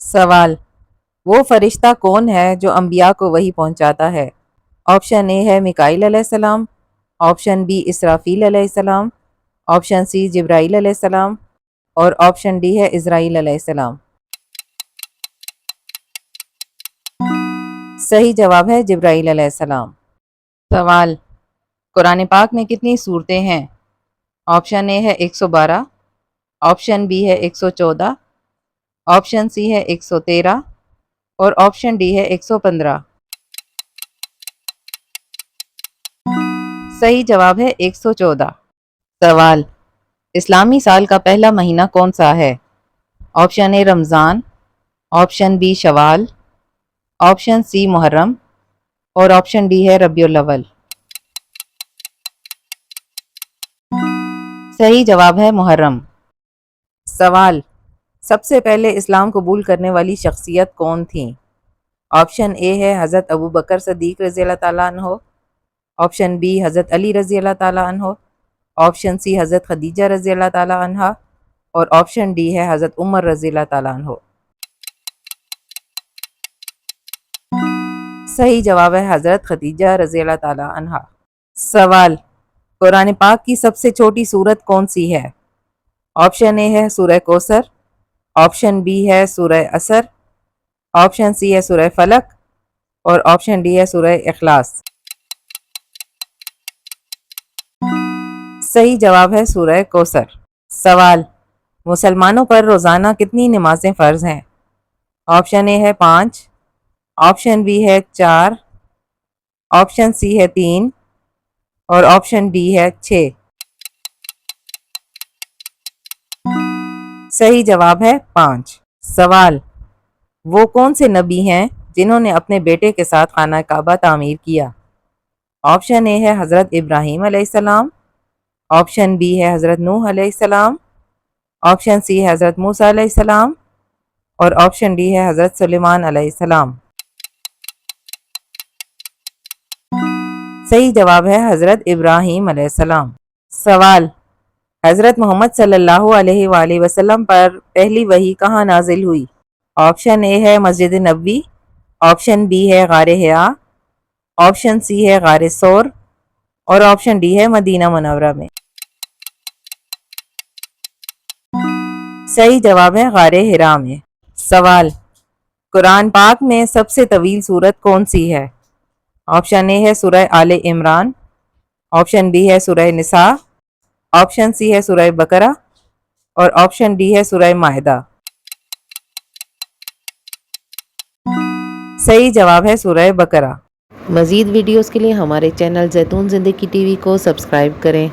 سوال: وہ فرشتہ کون ہے جو انبیاء کو وحی پہنچاتا ہے؟ آپشن اے ہے میکائیل علیہ السلام، آپشن بی اسرافیل علیہ السلام، آپشن سی جبرائیل علیہ السلام اور آپشن ڈی ہے اسرائیل علیہ السلام۔ صحیح جواب ہے جبرائیل علیہ السلام۔ سوال: قرآن پاک میں کتنی سورتیں ہیں؟ آپشن اے ہے 112، آپشن بی ہے 114، آپشن سی ہے 113 اور آپشن ڈی ہے 115۔ صحیح جواب ہے 114۔ سوال: اسلامی سال کا پہلا مہینہ کون سا ہے؟ آپشن اے رمضان، آپشن بی شوال، آپشن سی محرم اور آپشن ڈی ہے ربیع الاول۔ صحیح جواب ہے محرم۔ سوال: سب سے پہلے اسلام قبول کرنے والی شخصیت کون تھیں؟ آپشن اے ہے حضرت ابو بکر صدیق رضی اللہ تعالیٰ عنہ، آپشن بی حضرت علی رضی اللہ تعالیٰ عنہ، آپشن سی حضرت خدیجہ رضی اللہ تعالیٰ عنہ اور آپشن ڈی ہے حضرت عمر رضی اللہ تعالیٰ عنہ۔ صحیح جواب ہے حضرت خدیجہ رضی اللہ تعالیٰ عنہ۔ سوال: قرآن پاک کی سب سے چھوٹی سورت کون سی ہے؟ آپشن اے ہے سورہ کوثر، آپشن بی ہے سورہ عصر، آپشن سی ہے سورہ فلق اور آپشن ڈی ہے سورہ اخلاص۔ صحیح جواب ہے سورہ کوثر۔ سوال: مسلمانوں پر روزانہ کتنی نمازیں فرض ہیں؟ آپشن اے ہے 5، آپشن بی ہے 4، آپشن سی ہے 3 اور آپشن ڈی ہے 6۔ صحیح جواب ہے 5۔ سوال: وہ کون سے نبی ہیں جنہوں نے اپنے بیٹے کے ساتھ خانہ کعبہ تعمیر کیا؟ آپشن اے ہے حضرت ابراہیم علیہ السلام، آپشن بی ہے حضرت نوح علیہ السلام، آپشن سی ہے حضرت موسیٰ علیہ السلام اور آپشن ڈی ہے حضرت سلیمان علیہ السلام۔ صحیح جواب ہے حضرت ابراہیم علیہ السلام۔ سوال: حضرت محمد صلی اللہ علیہ وآلہ وسلم پر پہلی وحی کہاں نازل ہوئی؟ آپشن اے ہے مسجد نبوی، آپشن بی ہے غار حرا، آپشن سی ہے غار ثور اور آپشن ڈی ہے مدینہ منورہ میں۔ صحیح جواب ہے غار حرا میں۔ سوال: قرآن پاک میں سب سے طویل سورت کون سی ہے؟ آپشن اے ہے سورہ آل عمران، آپشن بی ہے سورہ نساء، آپشن سی ہے سورہ بقرہ اور آپشن ڈی ہے سورہ مائدہ۔ صحیح جواب ہے سورہ بقرہ۔ مزید ویڈیوز کے لیے ہمارے چینل زیتون زندگی ٹی وی کو سبسکرائب کریں۔